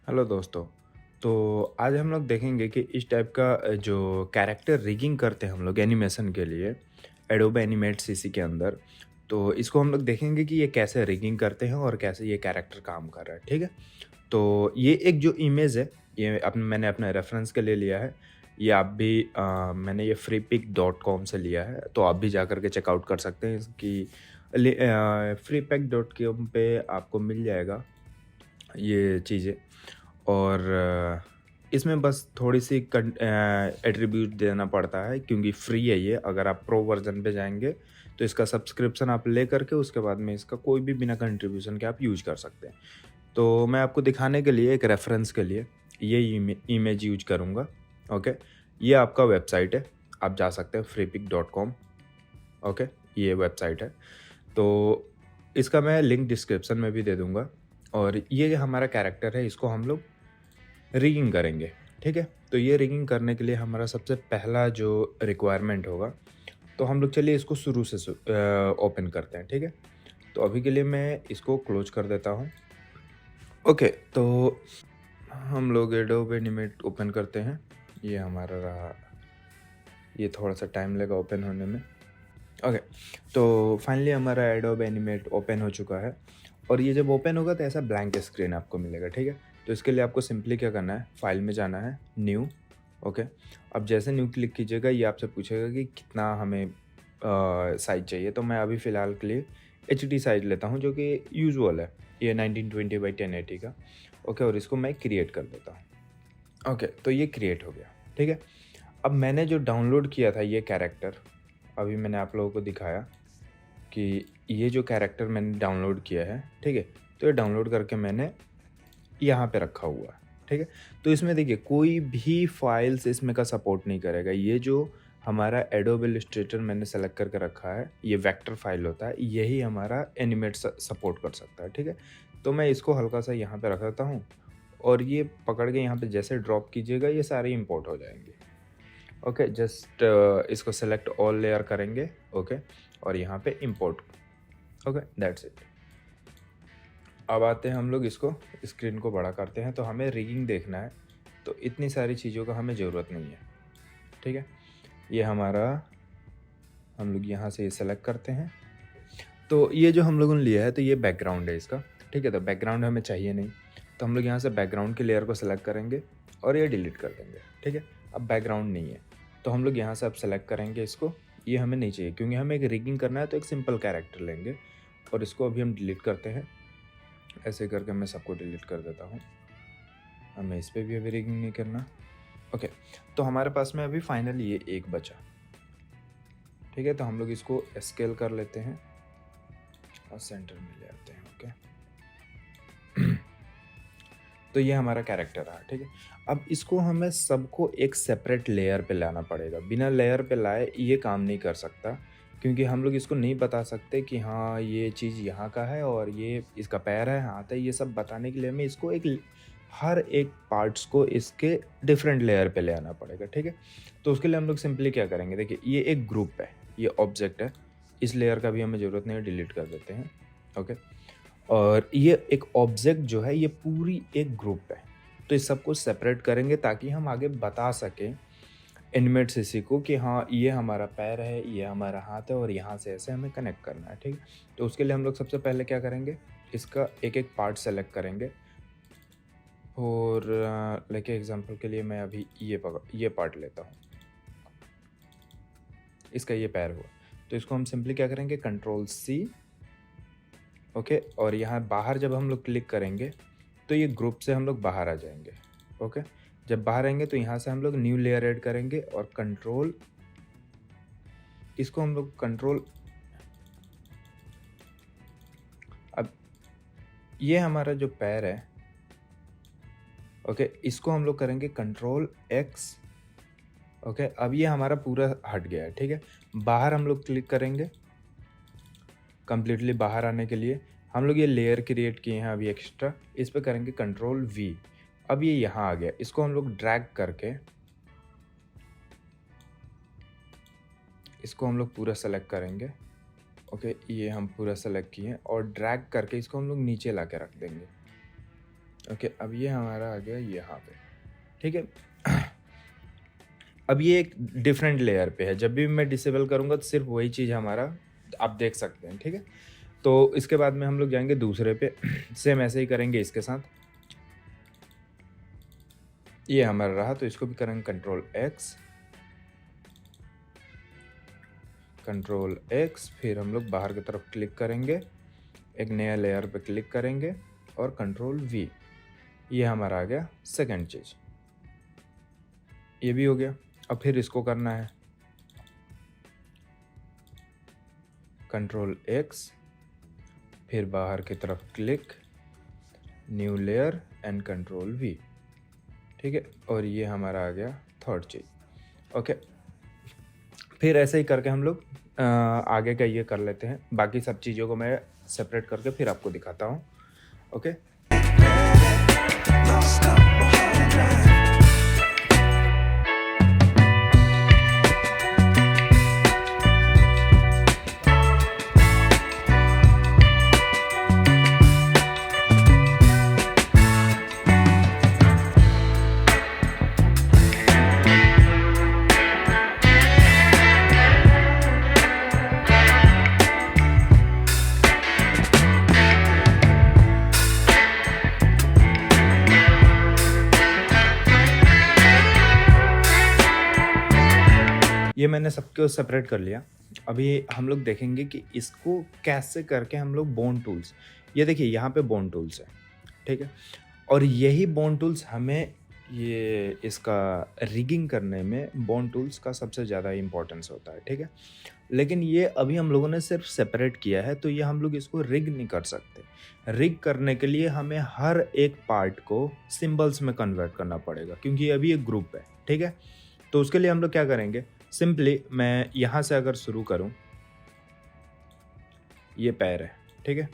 Hello दोस्तों। तो आज हम लोग देखेंगे कि इस टाइप का जो कैरेक्टर रिगिंग करते हैं हम लोग एनिमेशन के लिए एडोबे एनिमेट सीसी के अंदर। तो इसको हम लोग देखेंगे कि ये कैसे रिगिंग करते हैं और कैसे ये कैरेक्टर काम कर रहा है, ठीक है? तो ये एक जो इमेज है, ये मैंने अपने रेफरेंस के लिए लिया है। ये आप भी मैंने ये freepik.com से लिया है, तो आप भी जाकर के चेकआउट कर सकते हैं इसकी। freepik.com पे आपको मिल जाएगा ये चीज़ें। और इसमें बस थोड़ी-सी एट्रीब्यूट देना पड़ता है क्योंकि फ्री है ये। अगर आप प्रो वर्ज़न पे जाएँगे, तो इसका सब्सक्रिप्शन आप ले करके उसके बाद में इसका कोई भी बिना कंट्रीब्यूशन के आप यूज़ कर सकते हैं। तो मैं आपको दिखाने के लिए एक रेफ़रेंस के लिए ये इमेज यूज़ करूँगा, ओके? ये आपका वेबसाइट है, आप जा सकते हैं freepik.com, ओके? ये वेबसाइट है। तो इसका मैं लिंक डिस्क्रिप्शन में भी दे दूँगा। और ये जो हमारा कैरेक्टर है, इसको हम लोग रिगिंग करेंगे, ठीक है? तो ये रिगिंग करने के लिए हमारा सबसे पहला जो रिक्वायरमेंट होगा, तो हम लोग चलिए इसको शुरू से ओपन करते हैं, ठीक है? तो अभी के लिए मैं इसको क्लोज कर देता हूँ। ओके, तो हम लोग एडोब एनिमेट ओपन करते हैं। ये हमारा रहा, ये थोड़ा-सा टाइम लेगा ओपन होने में। ओके, तो फाइनली हमारा एडोब एनिमेट ओपन हो चुका है और ये जब ओपन होगा तो ऐसा ब्लैंक स्क्रीन आपको मिलेगा, ठीक है? तो इसके लिए आपको सिंपली क्या करना है, फाइल में जाना है, न्यू, ओके? अब जैसे न्यू क्लिक कीजिएगा, ये आपसे पूछेगा कि कितना हमें साइज़ चाहिए। तो मैं अभी फ़िलहाल के लिए एचडी साइज़ लेता हूँ, जो कि यूजुअल है, ये 1920 बाई 1080 का, ओके? और इसको मैं क्रिएट कर देता हूँ। ओके, तो ये क्रिएट हो गया, ठीक है? अब मैंने जो डाउनलोड किया था ये कैरेक्टर, अभी मैंने आप लोगों को दिखाया कि ये जो कैरेक्टर मैंने डाउनलोड किया है, ठीक है? तो ये डाउनलोड करके मैंने यहाँ पे रखा हुआ है, ठीक है? तो इसमें देखिए कोई भी फाइल्स इसमें का सपोर्ट नहीं करेगा। ये जो हमारा एडोब इलस्ट्रेटर मैंने सेलेक्ट करके रखा है, ये वेक्टर फाइल होता है, यही हमारा एनिमेट सपोर्ट कर सकता है, ठीक है? तो मैं इसको हल्का-सा यहाँ पे रख देता हूँ और ये पकड़ के यहाँ पे जैसे ड्रॉप कीजिएगा, ये सारे इम्पोर्ट हो जाएँगे। ओके, जस्ट इसको सेलेक्ट ऑल लेयर करेंगे, ओके? और यहाँ पे इम्पोर्ट, ओके, दैट्स इट। अब आते हैं हम लोग इसको स्क्रीन को बड़ा करते हैं, तो हमें रिगिंग देखना है, तो इतनी सारी चीज़ों का हमें ज़रूरत नहीं है, ठीक है? ये हमारा, हम लोग यहाँ से ये सेलेक्ट करते हैं। तो ये जो हम लोगों ने लिया है, तो ये बैकग्राउंड है इसका, ठीक है? तो बैकग्राउंड हमें चाहिए नहीं, तो हम लोग यहाँ से बैकग्राउंड की लेयर को सेलेक्ट करेंगे और ये डिलीट कर देंगे, ठीक है? अब बैकग्राउंड नहीं है, तो हम लोग यहाँ से अब सेलेक्ट करेंगे इसको, ये हमें नहीं चाहिए क्योंकि हमें एक रिगिंग करना है, तो एक सिंपल कैरेक्टर लेंगे और इसको अभी हम डिलीट करते हैं। ऐसे करके मैं सबको डिलीट कर देता हूँ, हमें इस पे भी अभी रिगिंग नहीं करना। ओके, तो हमारे पास में अभी फाइनली ये एक बचा, ठीक है? तो हम लोग इसको स्केल कर लेते हैं और सेंटर में ले आते हैं, ओके? तो ये हमारा कैरेक्टर रहा, ठीक है? अब इसको हमें सबको एक सेपरेट लेयर पे लाना पड़ेगा। बिना लेयर पे लाए ये काम नहीं कर सकता क्योंकि हम लोग इसको नहीं बता सकते कि हाँ, ये चीज़ यहाँ का है और ये इसका पैर है, हाथ है, ये सब बताने के लिए हमें इसको हर एक पार्ट्स को इसके डिफरेंट लेयर पे ले आना पड़ेगा, ठीक है? तो उसके लिए हम लोग सिंपली क्या करेंगे, देखिए ये एक ग्रुप है, ये ऑब्जेक्ट है, इस लेयर का भी हमें ज़रूरत नहीं है, डिलीट कर देते हैं, ओके? और ये एक ऑब्जेक्ट जो है ये पूरी एक ग्रुप है, तो इस सबको सेपरेट करेंगे ताकि हम आगे बता सकें एनिमेट सीसी को कि हाँ, ये हमारा पैर है, ये हमारा हाथ है और यहाँ से ऐसे हमें कनेक्ट करना है, ठीक है? तो उसके लिए हम लोग सबसे पहले क्या करेंगे, इसका एक-एक पार्ट सेलेक्ट करेंगे और लेके एग्जांपल के लिए मैं अभी ये पार्ट लेता हूँ, इसका ये पैर हुआ। तो इसको हम सिंपली क्या करेंगे, कंट्रोल सी, ओके? और यहाँ बाहर जब हम लोग क्लिक करेंगे तो ये ग्रुप से हम लोग बाहर आ जाएंगे, ओके? जब बाहर आएंगे तो यहाँ से हम लोग न्यू लेयर ऐड करेंगे और कंट्रोल, इसको हम लोग कंट्रोल, अब ये हमारा जो पैर है, ओके, इसको हम लोग करेंगे कंट्रोल एक्स, ओके? अब ये हमारा पूरा हट गया है, ठीक है? बाहर हम लोग क्लिक करेंगे, कंप्लीटली बाहर आने के लिए हम लोग ये लेयर क्रिएट किए हैं अभी एक्स्ट्रा, इस पे करेंगे कंट्रोल वी। अब ये यहाँ आ गया, इसको हम लोग ड्रैग करके इसको हम लोग पूरा सेलेक्ट करेंगे, ओके? ये हम पूरा सेलेक्ट किए और ड्रैग करके इसको हम लोग नीचे ला के रख देंगे, ओके, अब ये हमारा आ गया यहाँ पे, ठीक है। अब ये एक डिफरेंट लेयर पे है, जब भी मैं डिसेबल करूँगा तो सिर्फ वही चीज़ हमारा आप देख सकते हैं, ठीक है। तो इसके बाद में हम लोग जाएंगे दूसरे पे, सेम ऐसे ही करेंगे इसके साथ। ये हमारा रहा, तो इसको भी करेंगे कंट्रोल एक्स, फिर हम लोग बाहर की तरफ क्लिक करेंगे, एक नया लेयर पे क्लिक करेंगे और कंट्रोल वी। ये हमारा आ गया सेकंड चीज़, ये भी हो गया। अब फिर इसको करना है कंट्रोल एक्स, फिर बाहर की तरफ click, new layer and control we, ठीक है। और ये हमारा आ गया थर्ड चीज़। ओके, फिर ऐसे ही करके हम लोग आगे का ये कर लेते हैं। बाकी सब चीज़ों को मैं सेपरेट करके फिर आपको दिखाता हूँ। ओके, ये मैंने सबको सेपरेट कर लिया। अभी हम लोग देखेंगे कि इसको कैसे करके हम लोग बोन टूल्स, ये देखिए यहाँ पे बोन टूल्स है, ठीक है। और यही बोन टूल्स हमें ये इसका रिगिंग करने में बोन टूल्स का सबसे ज़्यादा इम्पोर्टेंस होता है, ठीक है। लेकिन ये अभी हम लोगों ने सिर्फ सेपरेट किया है, तो ये हम लोग इसको रिग नहीं कर सकते। रिग करने के लिए हमें हर एक पार्ट को सिंबल्स में कन्वर्ट करना पड़ेगा, क्योंकि अभी एक ग्रुप है, ठीक है। तो उसके लिए हम लोग क्या करेंगे, सिंपली मैं यहाँ से अगर शुरू करूँ, ये पैर है, ठीक है।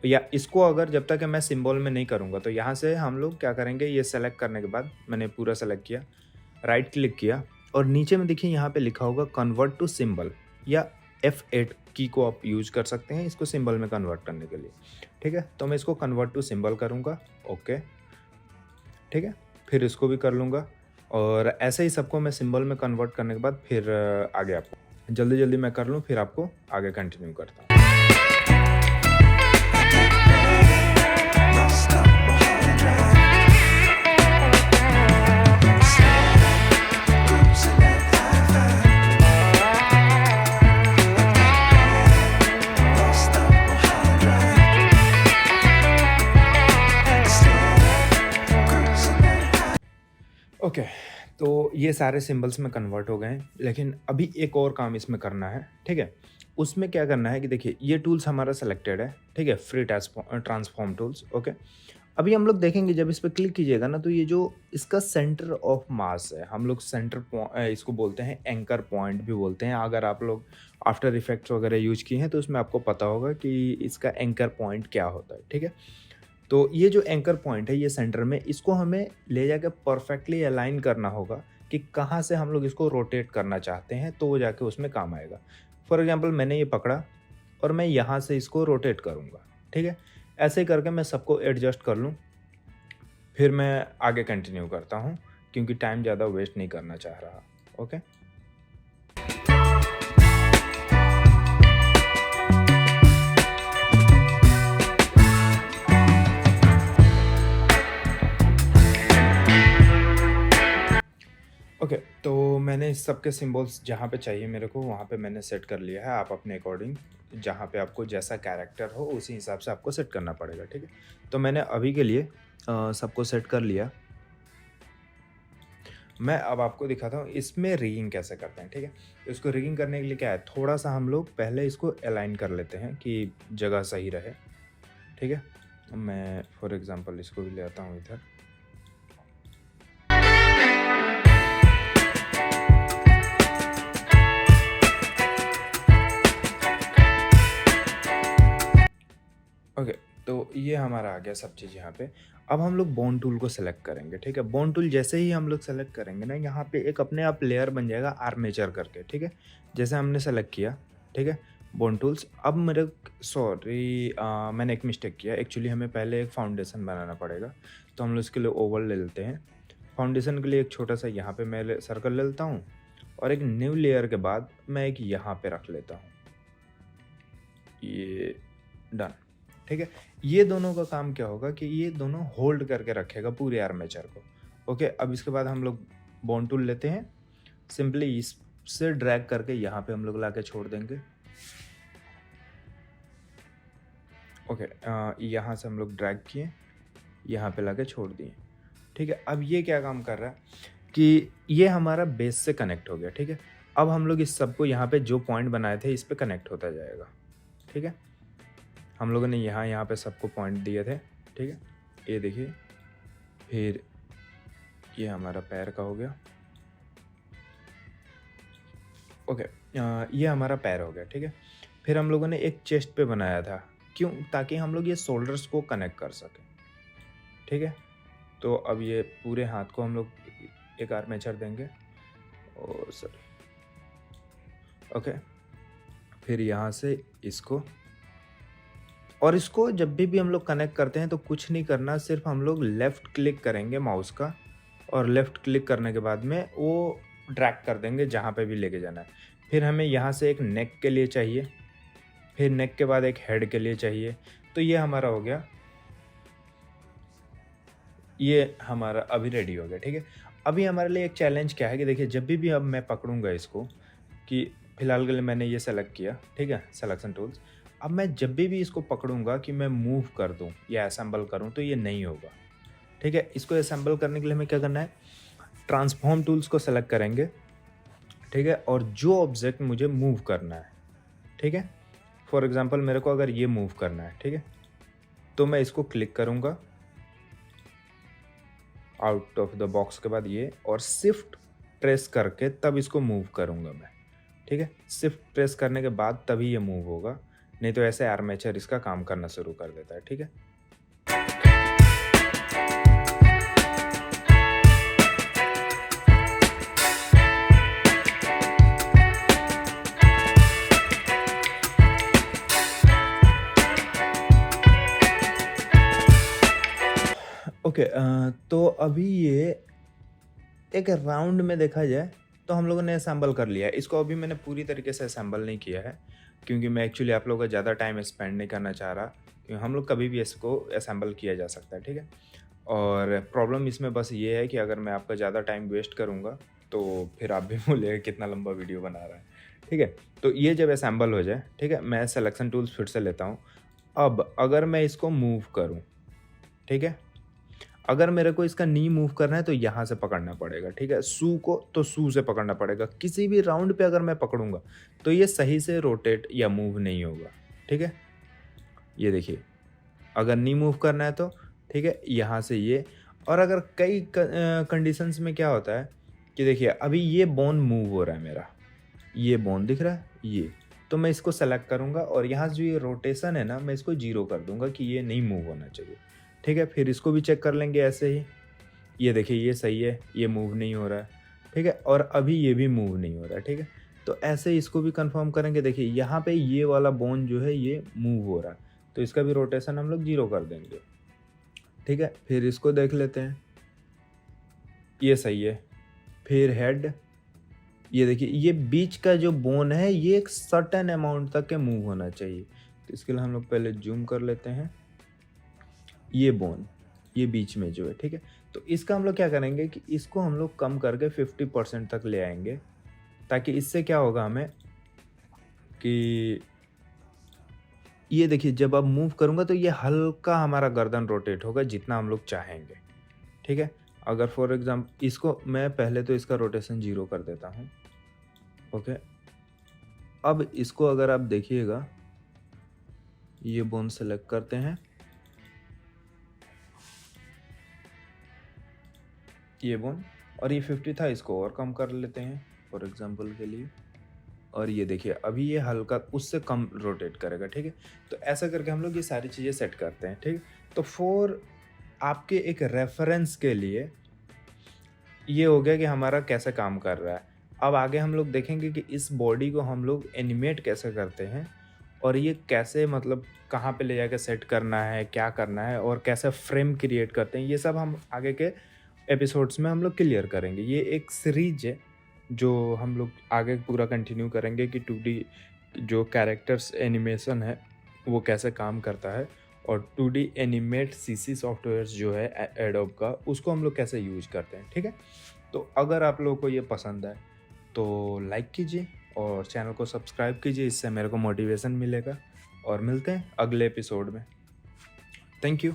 या इसको अगर जब तक मैं सिंबल में नहीं करूँगा, तो यहाँ से हम लोग क्या करेंगे, ये सेलेक्ट करने के बाद मैंने पूरा सेलेक्ट किया, राइट क्लिक किया और नीचे में देखिए यहाँ पे लिखा होगा कन्वर्ट टू सिंबल, या F8 की को आप यूज कर सकते हैं इसको सिंबल में कन्वर्ट करने के लिए, ठीक है। तो मैं इसको कन्वर्ट टू सिंबल करूँगा, ओके, ठीक है। फिर इसको भी कर लूँगा और ऐसे ही सबको मैं सिंबल में कन्वर्ट करने के बाद फिर आगे आपको जल्दी जल्दी मैं कर लूँ, फिर आपको आगे कंटिन्यू करता हूँ। ओके, तो ये सारे सिंबल्स में कन्वर्ट हो गए हैं, लेकिन अभी एक और काम इसमें करना है, ठीक है। उसमें क्या करना है कि देखिए ये टूल्स हमारा सेलेक्टेड है, ठीक है, फ्री ट्रांसफॉर्म टूल्स, ओके। अभी हम लोग देखेंगे जब इस पर क्लिक कीजिएगा ना, तो ये जो इसका सेंटर ऑफ मास है, हम लोग इसको बोलते हैं एंकर पॉइंट भी बोलते हैं। अगर आप लोग आफ्टर इफेक्ट्स वगैरह यूज किए हैं तो उसमें आपको पता होगा कि इसका एंकर पॉइंट क्या होता है, ठीक है। तो ये जो एंकर पॉइंट है ये सेंटर में, इसको हमें ले जाकर परफेक्टली अलाइन करना होगा कि कहाँ से हम लोग इसको रोटेट करना चाहते हैं, तो वो जाके उसमें काम आएगा। फॉर एग्जांपल मैंने ये पकड़ा और मैं यहाँ से इसको रोटेट करूँगा, ठीक है। ऐसे ही करके मैं सबको एडजस्ट कर लूँ, फिर मैं आगे कंटिन्यू करता हूँ क्योंकि टाइम ज़्यादा वेस्ट नहीं करना चाह रहा, ओके। ओके, तो मैंने इस सब के सिंबल्स जहाँ पे चाहिए मेरे को वहाँ पे मैंने सेट कर लिया है। आप अपने अकॉर्डिंग जहाँ पे आपको जैसा कैरेक्टर हो उसी हिसाब से आपको सेट करना पड़ेगा, ठीक है। तो मैंने अभी के लिए सबको सेट कर लिया। मैं अब आपको दिखाता हूँ इसमें रिगिंग कैसे करते हैं, ठीक है। तो इसको रिगिंग करने के लिए क्या है, थोड़ा सा हम लोग पहले इसको अलाइन कर लेते हैं कि जगह सही रहे, ठीक है। मैं फॉर एग्जांपल इसको भी ले आता हूँ इधर। ओके, तो ये हमारा आ गया सब चीज़ यहाँ पे। अब हम लोग बोन टूल को सेलेक्ट करेंगे, ठीक है। बोन टूल जैसे ही हम लोग सेलेक्ट करेंगे ना, यहाँ पे एक अपने आप लेयर बन जाएगा आर्मेचर करके, ठीक है। जैसे हमने सेलेक्ट किया, ठीक है। Bone tools. अब मेरे सॉरी मैंने एक मिस्टेक किया। एक्चुअली हमें पहले एक फाउंडेशन बनाना पड़ेगा, तो हम लोग इसके लिए ओवल ले लेते हैं। फाउंडेशन के लिए एक छोटा सा यहाँ पे मैं सर्कल ले लेता हूँ, और एक न्यू लेयर के बाद मैं एक यहाँ पे रख लेता हूँ, ये डन। ठीक है, ये दोनों का काम क्या होगा कि ये दोनों होल्ड करके रखेगा पूरे आर्मेचर को। ओके, अब इसके बाद हम लोग बोन टूल लेते हैं, सिंपली इससे ड्रैग करके यहाँ पे हम लोग ला के छोड़ देंगे। ओके, यहाँ से हम लोग ड्रैग किए, यहाँ पे ला के छोड़ दिए। ठीक है, अब ये क्या काम कर रहा है कि ये हमारा बेस से कनेक्ट हो गया। ठीक है, अब हम लोग इस सबको यहाँ पे जो पॉइंट बनाए थे इस पे कनेक्ट होता जाएगा। ठीक है, हम लोगों ने यहाँ पे सबको पॉइंट दिए थे। ठीक है, ये देखिए, फिर ये हमारा पैर का हो गया। ओके, ये हमारा पैर हो गया। ठीक है, फिर हम लोगों ने एक चेस्ट पे बनाया था, क्यों? ताकि हम लोग ये शोल्डर्स को कनेक्ट कर सकें। ठीक है, तो अब ये पूरे हाथ को हम लोग एक आर्मेचर देंगे। ओ सॉरी, ओके, फिर यहाँ से इसको, और इसको जब भी हम लोग कनेक्ट करते हैं तो कुछ नहीं करना, सिर्फ हम लोग लेफ़्ट क्लिक करेंगे माउस का, और लेफ़्ट क्लिक करने के बाद में वो ड्रैग कर देंगे जहाँ पे भी लेके जाना है। फिर हमें यहाँ से एक नेक के लिए चाहिए, फिर नेक के बाद एक हेड के लिए चाहिए। तो ये हमारा हो गया, ये हमारा अभी रेडी हो गया। ठीक है, अभी हमारे लिए एक चैलेंज क्या है कि देखिए, जब भी अब मैं पकड़ूंगा इसको, कि फ़िलहाल के लिए मैंने ये सेलेक्ट किया। ठीक है, सिलेक्शन टूल्स। अब मैं जब भी इसको पकड़ूंगा कि मैं मूव कर दूं या असेंबल करूं, तो ये नहीं होगा। ठीक है, इसको असेंबल करने के लिए हमें क्या करना है, ट्रांसफॉर्म टूल्स को सेलेक्ट करेंगे। ठीक है, और जो ऑब्जेक्ट मुझे मूव करना है, ठीक है, फॉर एग्जांपल मेरे को अगर ये मूव करना है, ठीक है, तो मैं इसको क्लिक करूंगा आउट ऑफ द बॉक्स के बाद ये, और शिफ्ट प्रेस करके तब इसको मूव करूंगा मैं। ठीक है, शिफ्ट प्रेस करने के बाद तभी ये मूव होगा, नहीं तो ऐसे आर्मेचर इसका काम करना शुरू कर देता है। ठीक है, ओके, तो अभी ये एक राउंड में देखा जाए तो हम लोगों ने असेंबल कर लिया है। इसको अभी मैंने पूरी तरीके से असेंबल नहीं किया है, क्योंकि मैं एक्चुअली आप लोगों का ज़्यादा टाइम स्पेंड नहीं करना चाह रहा, क्योंकि हम लोग कभी भी इसको असेंबल किया जा सकता है। ठीक है, और प्रॉब्लम इसमें बस ये है कि अगर मैं आपका ज़्यादा टाइम वेस्ट करूँगा तो फिर आप भी बोलेगा कितना लंबा वीडियो बना रहा है। ठीक है, तो ये जब असेंबल हो जाए, ठीक है, मैं सिलेक्शन टूल्स फिर से लेता हूँ। अब अगर मैं इसको मूव करूँ, ठीक है, अगर मेरे को इसका नी मूव करना है तो यहाँ से पकड़ना पड़ेगा। ठीक है, सू को तो सू से पकड़ना पड़ेगा। किसी भी राउंड पे अगर मैं पकड़ूंगा तो ये सही से रोटेट या मूव नहीं होगा। ठीक है, ये देखिए, अगर नी मूव करना है तो ठीक है, यहाँ से ये, और अगर कई कंडीशंस में क्या होता है कि देखिए, अभी ये बोन मूव हो रहा है मेरा, ये बोन दिख रहा है ये, तो मैं इसको सेलेक्ट करूँगा और यहाँ से जो ये रोटेशन है ना, मैं इसको 0 कर दूंगा कि ये नहीं मूव होना चाहिए। ठीक है, फिर इसको भी चेक कर लेंगे ऐसे ही, ये देखिए ये सही है, ये मूव नहीं हो रहा है। ठीक है, और अभी ये भी मूव नहीं हो रहा है। ठीक है, तो ऐसे इसको भी कंफर्म करेंगे। देखिए यहाँ पे ये वाला बोन जो है ये मूव हो रहा है, तो इसका भी रोटेशन हम लोग 0 कर देंगे। ठीक है, फिर इसको देख लेते हैं, ये सही है। फिर हेड, ये देखिए, ये बीच का जो बोन है ये एक सर्टेन अमाउंट तक के मूव होना चाहिए, तो इसके लिए हम लोग पहले जूम कर लेते हैं। ये बोन, ये बीच में जो है, ठीक है, तो इसका हम लोग क्या करेंगे कि इसको हम लोग कम करके 50% तक ले आएंगे, ताकि इससे क्या होगा हमें कि ये देखिए, जब अब मूव करूंगा तो ये हल्का हमारा गर्दन रोटेट होगा जितना हम लोग चाहेंगे। ठीक है, अगर फॉर एग्जाम्पल इसको मैं पहले तो इसका रोटेशन 0 कर देता हूँ। ओके, अब इसको अगर आप देखिएगा, ये बोन सेलेक्ट करते हैं, ये बोन, और ये 50 था, इसको और कम कर लेते हैं फॉर एग्जांपल के लिए, और ये देखिए अभी ये हल्का उससे कम रोटेट करेगा। ठीक है, तो ऐसा करके हम लोग ये सारी चीज़ें सेट करते हैं। ठीक है, तो फॉर आपके एक रेफरेंस के लिए ये हो गया कि हमारा कैसे काम कर रहा है। अब आगे हम लोग देखेंगे कि इस बॉडी को हम लोग एनिमेट कैसे करते हैं, और ये कैसे मतलब कहाँ पे ले जाके सेट करना है, क्या करना है और कैसे फ्रेम क्रिएट करते हैं, ये सब हम आगे के एपिसोड्स में हम लोग क्लियर करेंगे। ये एक सीरीज है जो हम लोग आगे पूरा कंटिन्यू करेंगे कि 2D जो कैरेक्टर्स एनिमेशन है वो कैसे काम करता है, और 2D एनिमेट सीसी सॉफ्टवेयर्स जो है एडोब का, उसको हम लोग कैसे यूज करते हैं। ठीक है, तो अगर आप लोगों को ये पसंद आए तो लाइक कीजिए और चैनल को सब्सक्राइब कीजिए, इससे मेरे को मोटिवेशन मिलेगा। और मिलते हैं अगले एपिसोड में। Thank you.